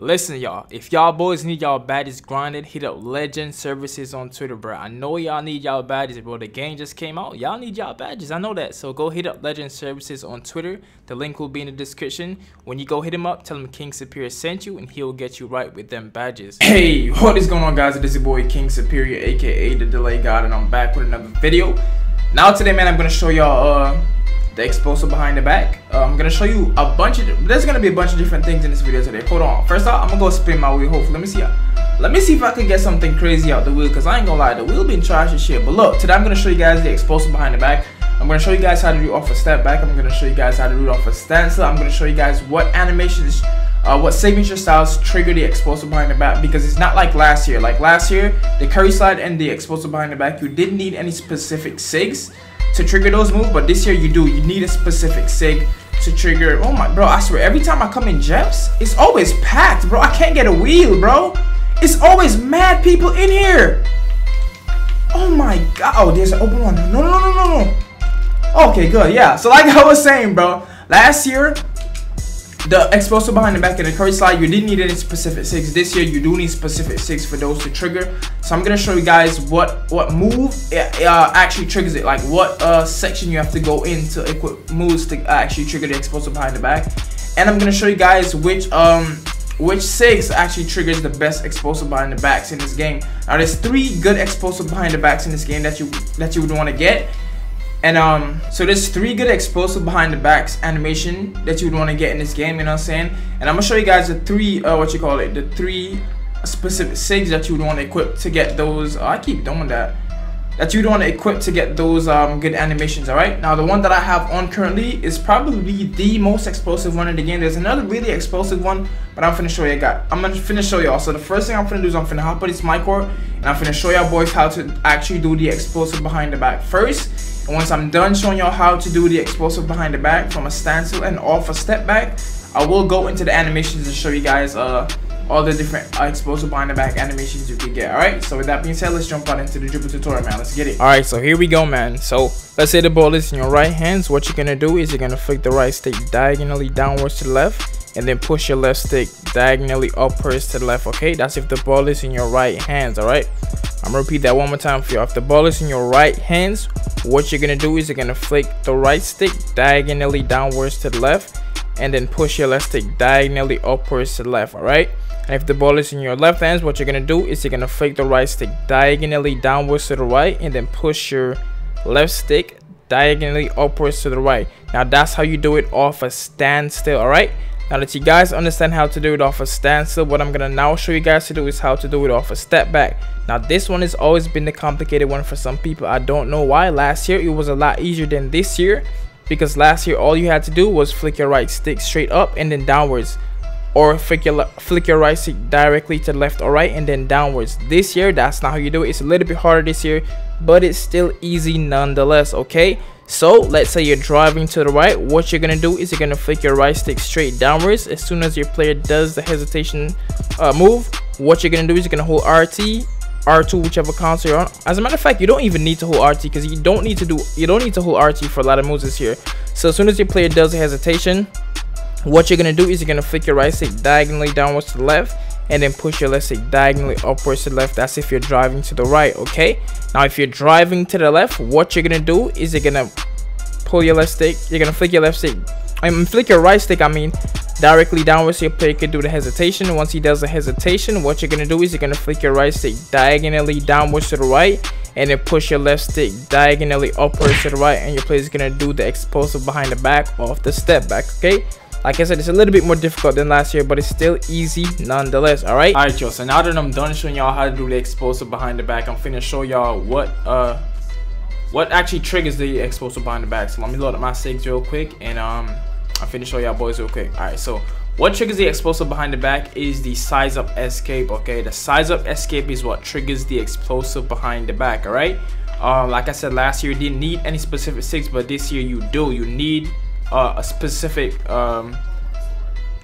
Listen, y'all, if y'all boys need y'all badges grinded, hit up Legend Services on Twitter, bro. I know y'all need y'all badges, bro. The game just came out. Y'all need y'all badges. I know that. So go hit up Legend Services on Twitter. The link will be in the description. When you go hit him up, tell him King Superior sent you, and he'll get you right with them badges. Hey, what is going on, guys? It is your boy King Superior, aka the Delay God, and I'm back with another video. Now today, man, I'm gonna show y'all the explosive behind the back. I'm gonna show you a bunch of, there's gonna be a bunch of different things in this video today. Hold on, first off, I'm gonna go spin my wheel. Hopefully, let me see if I can get something crazy out the wheel, because I ain't gonna lie, the wheel been trash as shit. But look, today I'm gonna show you guys the explosive behind the back. I'm gonna show you guys how to do off a step back. I'm gonna show you guys how to do it off a standstill. I'm gonna show you guys what animations, what signature styles trigger the explosive behind the back, because it's not like last year. Like last year, the curry slide and the explosive behind the back, you didn't need any specific sigs to trigger those moves, but this year you do. You need a specific sig to trigger. Oh my, bro, I swear, every time I come in Jeps, it's always packed, bro. I can't get a wheel, bro. It's always mad people in here. Oh my god. Oh, there's an open one. No. Okay, good. Yeah, so like I was saying, bro, last year the explosive behind the back and the curry slide, you didn't need any specific sigs. This year you do need specific sigs for those to trigger. So I'm gonna show you guys what move actually triggers it, like what section you have to go in to equip moves to actually trigger the explosive behind the back. And I'm gonna show you guys which sigs actually triggers the best explosive behind the backs in this game. Now there's 3 good explosive behind the backs in this game that you would want to get. And so there's 3 good explosive behind the backs animation that you would want to get in this game, you know what I'm saying? And I'm gonna show you guys the 3 the 3 specific sigs that you would want to equip to get those. I keep doing that you would want to equip to get those good animations. All right, now the one that I have on currently is probably the most explosive one in the game. There's another really explosive one, but I'm finna show you y'all. So the first thing I'm finna do is I'm finna hop on this mic court, and I'm finna show y'all boys how to actually do the explosive behind the back first. And once I'm done showing y'all how to do the explosive behind the back from a standstill and off a step back, I will go into the animations and show you guys all the different explosive behind the back animations you can get. Alright, so with that being said, let's jump out into the dribble tutorial, man. Let's get it. Alright, so here we go, man. So let's say the ball is in your right hands. What you're gonna do is you're gonna flick the right stick diagonally downwards to the left, and then push your left stick diagonally upwards to the left. Okay, that's if the ball is in your right hands. Alright, I'm gonna repeat that one more time for you. If the ball is in your right hands, what you're gonna do is you're gonna flick the right stick diagonally downwards to the left, and then push your left stick diagonally upwards to the left. All right, and if the ball is in your left hands, what you're gonna do is you're gonna flick the right stick diagonally downwards to the right, and then push your left stick diagonally upwards to the right. Now that's how you do it off a standstill. All right, now that you guys understand how to do it off a standstill, what I'm gonna now show you guys to do is how to do it off a step back. Now this one has always been the complicated one for some people. I don't know why. Last year it was a lot easier than this year, because last year all you had to do was flick your right stick straight up and then downwards, or flick your right stick directly to the left or right and then downwards. This year that's not how you do it. It's a little bit harder this year, but it's still easy nonetheless. Okay, so let's say you're driving to the right. What you're gonna do is you're gonna flick your right stick straight downwards. As soon as your player does the hesitation move, what you're gonna do is you're gonna hold RT, R2, whichever console you're on. As a matter of fact, you don't even need to hold RT, because you don't need to hold RT for a lot of moves this year. So as soon as your player does a hesitation, what you're gonna do is you're gonna flick your right stick diagonally downwards to the left, and then push your left stick diagonally upwards to the left. That's if you're driving to the right. Okay, now if you're driving to the left, what you're gonna do is you're gonna pull your left stick, you're gonna flick your left stick, flick your right stick, directly downwards so your player can do the hesitation. Once he does the hesitation, what you're gonna do is you're gonna flick your right stick diagonally downwards to the right, and then push your left stick diagonally upwards to the right, and your player is gonna do the explosive behind the back off the step back. Okay, like I said, it's a little bit more difficult than last year, but it's still easy nonetheless. Alright, y'all, so now that I'm done showing y'all how to do the explosive behind the back, I'm finna show y'all what actually triggers the explosive behind the back. So let me load up my sigs real quick, and I'm finna show y'all boys real quick. Alright, so what triggers the explosive behind the back is the size up escape. Okay, the size up escape is what triggers the explosive behind the back. Alright, like I said, last year you didn't need any specific sigs, but this year you do. You need a specific size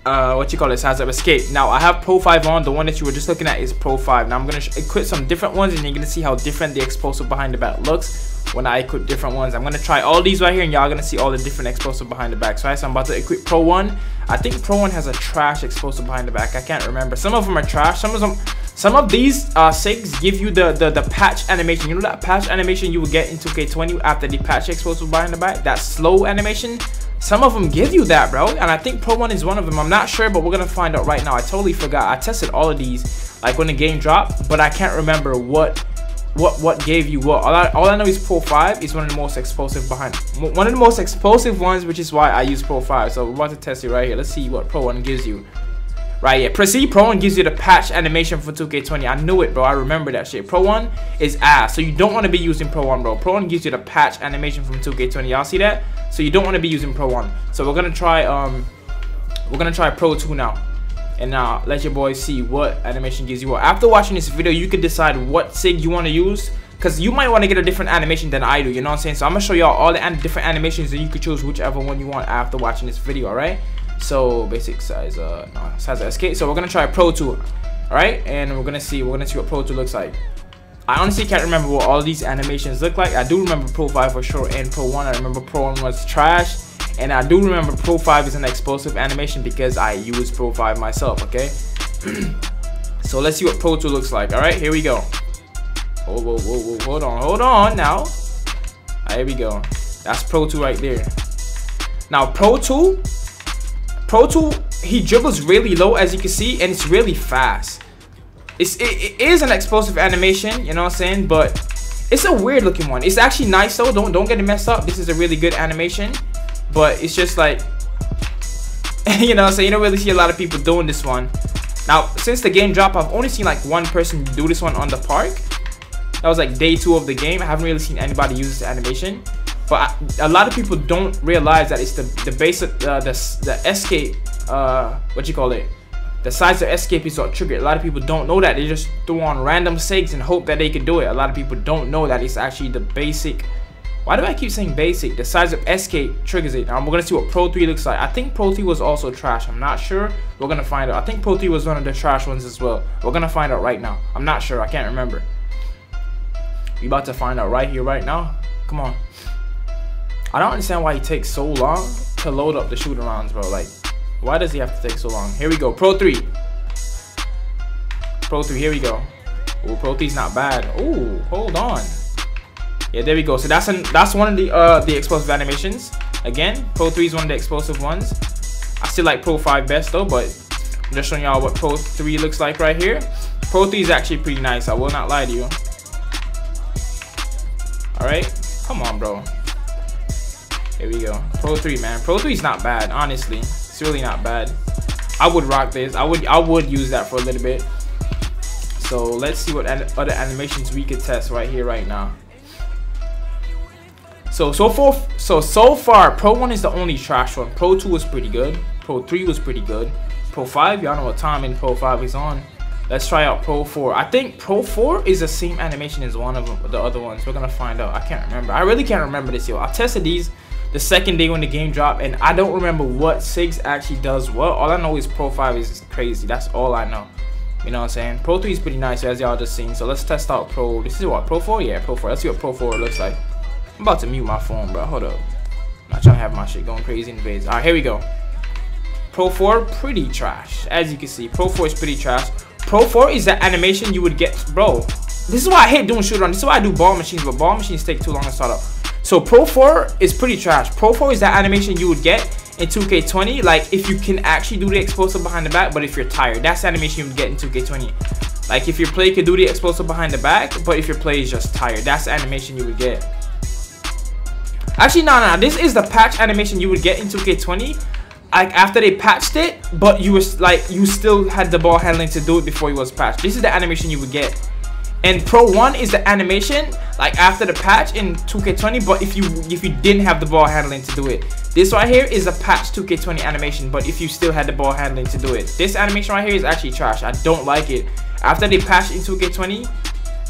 up escape. Now I have Pro 5 on. The one that you were just looking at is Pro 5. Now I'm gonna equip some different ones, and you're gonna see how different the explosive behind the back looks when I equip different ones. I'm gonna try all these right here, and y'all gonna see all the different explosive behind the back. So, I'm about to equip Pro 1. I think Pro 1 has a trash explosive behind the back. I can't remember. Some of them are trash. Some of these SIGs give you the patch animation. You know that patch animation you will get in 2K20 after the patch explosive behind the back? That slow animation? Some of them give you that, bro. And I think Pro 1 is one of them. I'm not sure, but we're gonna find out right now. I totally forgot. I tested all of these like when the game dropped, but I can't remember what gave you what. All I know is Pro 5 is one of the most explosive ones, which is why I use Pro 5. So we're about to test it right here. Let's see what Pro 1 gives you. Right, yeah. Pro 1 gives you the patch animation for 2K20. I knew it, bro. I remember that shit. Pro 1 is ass, so you don't want to be using Pro 1, bro. Pro 1 gives you the patch animation from 2K20. Y'all see that? So you don't want to be using Pro 1. So we're gonna try Pro 2 now, and now let your boys see what animation gives you what. After watching this video, you can decide what SIG you want to use, because you might want to get a different animation than I do. You know what I'm saying? So I'm gonna show y'all all the different animations, and you can choose whichever one you want after watching this video. All right. So basic size, size of escape. So we're gonna try Pro 2, all right, and we're gonna see what Pro 2 looks like. I honestly can't remember what all these animations look like. I do remember Pro 5 for sure, and Pro 1. I remember Pro 1 was trash, and I do remember Pro 5 is an explosive animation because I use Pro 5 myself. Okay, so let's see what Pro 2 looks like. All right, here we go. Whoa, hold on now. Here we go. That's Pro 2 right there. Now Pro 2, he dribbles really low, as you can see, and it's really fast. It is an explosive animation, you know what I'm saying, but it's a weird looking one. It's actually nice though. Don't get it messed up. This is a really good animation, but it's just like, you know what I'm saying, you don't really see a lot of people doing this one. Now, since the game dropped, I've only seen like one person do this one on the park. That was like day 2 of the game. I haven't really seen anybody use this animation. But a lot of people don't realize that it's the basic, the escape, what you call it? The size of escape is what triggered. A lot of people don't know that. They just throw on random SIGs and hope that they can do it. A lot of people don't know that it's actually the basic. Why do I keep saying basic? The size of escape triggers it. Now we're gonna see what Pro 3 looks like. I think Pro 3 was also trash. I'm not sure. We're gonna find out. I think Pro 3 was one of the trash ones as well. We're gonna find out right now. I'm not sure. I can't remember. We about to find out right here, right now. Come on. I don't understand why he takes so long to load up the shooter rounds, bro. Like, why does he have to take so long? Here we go. Pro 3. Pro 3, here we go. Oh, Pro 3's not bad. Oh, hold on. Yeah, there we go. So that's one of the explosive animations. Again, Pro 3 is one of the explosive ones. I still like Pro 5 best though, but I'm just showing y'all what Pro 3 looks like right here. Pro 3 is actually pretty nice. I will not lie to you. All right, come on, bro. Here we go. Pro 3, man. Pro 3 is not bad, honestly. It's really not bad. I would rock this. I would use that for a little bit. So let's see what other animations we could test right here, right now. So far, Pro 1 is the only trash one. Pro 2 was pretty good. Pro 3 was pretty good. Pro 5, y'all know what time in Pro 5 is on. Let's try out Pro 4. I think Pro 4 is the same animation as one of them, the other ones. We're gonna find out. I can't remember. I really can't remember this, yo. I tested these the second day when the game dropped, and I don't remember what SIGs actually does what. All I know is Pro 5 is crazy. That's all I know. You know what I'm saying? Pro 3 is pretty nice, as y'all just seen. So let's test out Pro. This is what? Pro 4? Yeah, Pro 4. Let's see what Pro 4 looks like. I'm about to mute my phone, bro. Hold up. I'm not trying to have my shit going crazy in phase. Alright, here we go. Pro 4, pretty trash. As you can see, Pro 4 is pretty trash. Pro 4 is that animation you would get, bro. This is why I hate doing shoot around. This is why I do ball machines, but ball machines take too long to start up. So Pro 4 is pretty trash. Pro 4 is that animation you would get in 2K20, like if you can actually do the explosive behind the back, but if you're tired. That's the animation you would get in 2K20. Like if your play could do the explosive behind the back, but if your play is just tired, that's the animation you would get. Actually, no, this is the patch animation you would get in 2K20. Like after they patched it, but you was like you still had the ball handling to do it before it was patched. This is the animation you would get. And Pro 1 is the animation like after the patch in 2K20, but if you didn't have the ball handling to do it. This right here is a patch 2K20 animation, but if you still had the ball handling to do it. This animation right here is actually trash. I don't like it. After they patched in 2K20,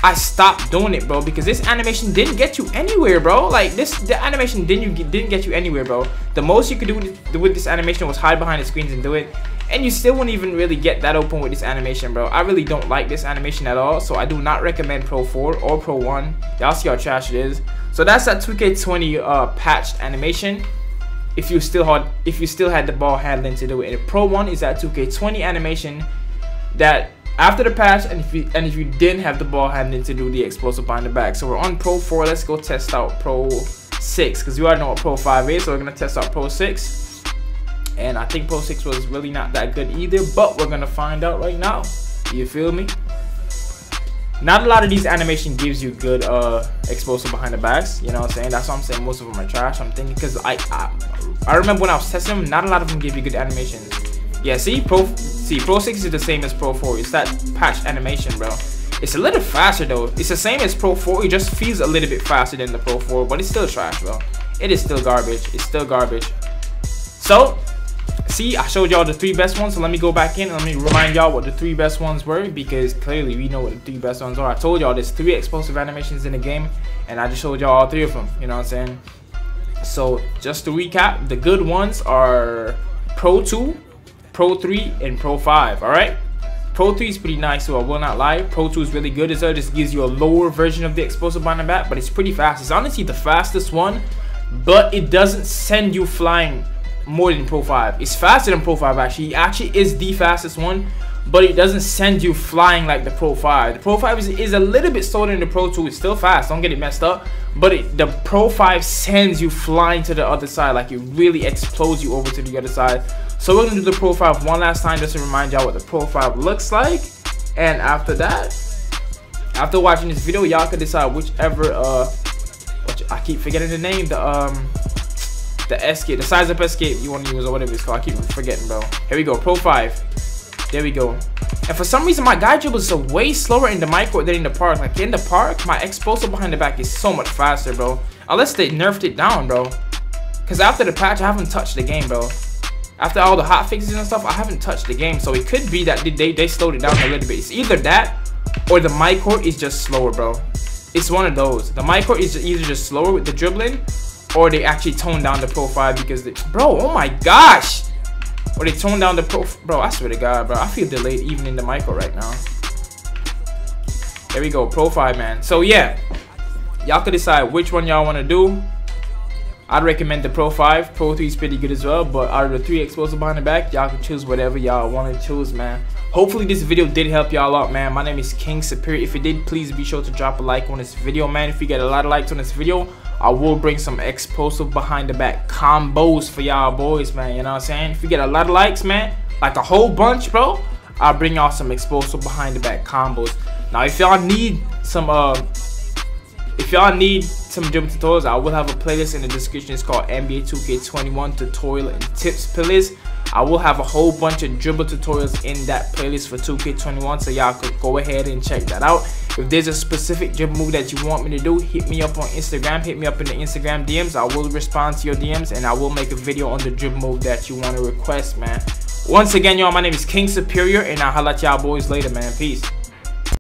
I stopped doing it, bro, because this animation didn't get you anywhere, bro. Like the animation didn't get you anywhere, bro. The most you could do with this animation was hide behind the screens and do it. and you still won't even really get that open with this animation, bro. I really don't like this animation at all, so I do not recommend Pro 4 or Pro 1. Y'all see how trash it is. So that's that 2K20 patched animation. If you still had the ball handling to do it. And Pro 1 is that 2K20 animation that after the patch, and if you didn't have the ball handling to do the explosive behind the back. So we're on Pro 4. Let's go test out Pro 6, because you already know what Pro 5 is. So we're gonna test out Pro 6, and I think Pro 6 was really not that good either, but we're gonna find out right now. You feel me? Not a lot of these animation gives you good explosive behind the backs. You know what I'm saying? That's why I'm saying most of them are trash. I'm thinking because I remember when I was testing them, not a lot of them give you good animations. Yeah, see, Pro 6 is the same as Pro 4. It's that patch animation, bro. It's a little faster though. It's the same as Pro 4. It just feels a little bit faster than the Pro 4, but it's still trash, bro. It is still garbage. It's still garbage. So, see, I showed y'all the 3 best ones. So let me go back in and let me remind y'all what the 3 best ones were, because clearly we know what the 3 best ones are. I told y'all there's 3 explosive animations in the game, and I just showed y'all all 3 of them. You know what I'm saying? So just to recap, the good ones are Pro 2, Pro 3, and Pro 5. All right. Pro 3 is pretty nice, so I will not lie. Pro 2 is really good as well. Just gives you a lower version of the explosive behind the back, but it's pretty fast. It's honestly the fastest one, but it doesn't send you flying more than Pro 5. It's faster than Pro 5 actually. It actually is the fastest one, but it doesn't send you flying like the Pro 5. The Pro 5 is a little bit slower than the Pro 2. It's still fast, don't get it messed up, but the Pro 5 sends you flying to the other side. Like, it really explodes you over to the other side. So we're gonna do the Pro 5 one last time just to remind y'all what the Pro 5 looks like, and after that, after watching this video, y'all can decide whichever I keep forgetting the name, the escape, the size up escape you want to use, or whatever it's called. I keep forgetting, bro. Here we go, Pro 5. There we go. And for some reason, my guy dribble is way slower in the micro than in the park. Like, in the park, my explosive behind the back is so much faster, bro. Unless they nerfed it down, bro. Because after the patch, I haven't touched the game, bro. After all the hot fixes and stuff, I haven't touched the game. So it could be that they slowed it down a little bit. It's either that, or the micro is just slower, bro. It's one of those. The micro is either just slower with the dribbling, or they actually toned down the Pro 5 because bro, oh my gosh, or they toned down the bro, I swear to God, bro, I feel delayed even in the micro right now. There we go, Pro 5, man. So yeah, y'all can decide which one y'all want to do. I'd recommend the Pro 5. Pro 3 is pretty good as well, but out of the 3 explosive behind the back, y'all can choose whatever y'all want to choose, man. Hopefully this video did help y'all out, man. My name is King Superior. If it did, please be sure to drop a like on this video, man. If you get a lot of likes on this video, I will bring some explosive behind the back combos for y'all boys, man. You know what I'm saying? If you get a lot of likes, man, like a whole bunch, bro, I'll bring y'all some explosive behind the back combos. Now, if y'all need some dribble tutorials, I will have a playlist in the description. It's called NBA 2K21 tutorial and tips playlist. I will have a whole bunch of dribble tutorials in that playlist for 2K21, so y'all could go ahead and check that out. If there's a specific dribble move that you want me to do, hit me up on Instagram. Hit me up in the Instagram DMs. I will respond to your DMs, and I will make a video on the dribble move that you want to request, man. Once again, y'all, my name is King Superior, and I'll holla at y'all boys later, man. Peace.